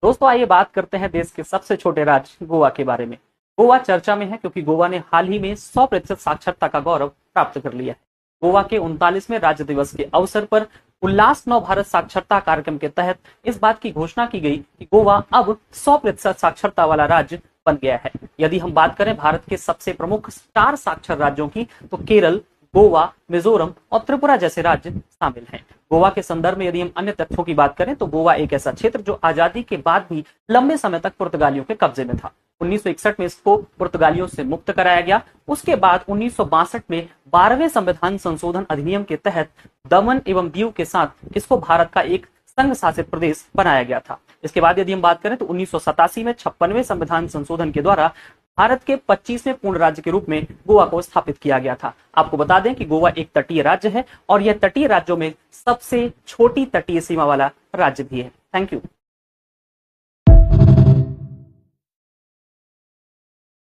दोस्तों आइए बात करते हैं देश के सबसे छोटे राज्य गोवा के बारे में। गोवा चर्चा में है क्योंकि गोवा ने हाल ही में 100% साक्षरता का गौरव प्राप्त कर लिया है। गोवा के 39वें राज्य दिवस के अवसर पर उल्लास नव भारत साक्षरता कार्यक्रम के तहत इस बात की घोषणा की गई कि गोवा अब 100% साक्षरता वाला राज्य बन गया है। यदि हम बात करें भारत के सबसे प्रमुख 4 साक्षर राज्यों की, तो केरल, गोवा, मिजोरम और त्रिपुरा जैसे राज्य शामिल हैं। गोवा के संदर्भ में यदि हम अन्य तथ्यों की बात करें तो गोवा एक ऐसा क्षेत्र जो आजादी के बाद भी लंबे समय तक पुर्तगालियों के कब्जे में था। 1961 में इसको पुर्तगालियों से मुक्त कराया गया। उसके बाद 1962 में 12वें संविधान संशोधन अधिनियम के तहत दमन एवं दीव के साथ इसको भारत का एक संघ शासित प्रदेश बनाया गया था। इसके बाद यदि हम बात करें तो 1987 में 56वें संविधान संशोधन के द्वारा भारत के 25वें पूर्ण राज्य के रूप में गोवा को स्थापित किया गया था। आपको बता दें कि गोवा एक तटीय राज्य है और यह तटीय राज्यों में सबसे छोटी तटीय सीमा वाला राज्य भी है। Thank you.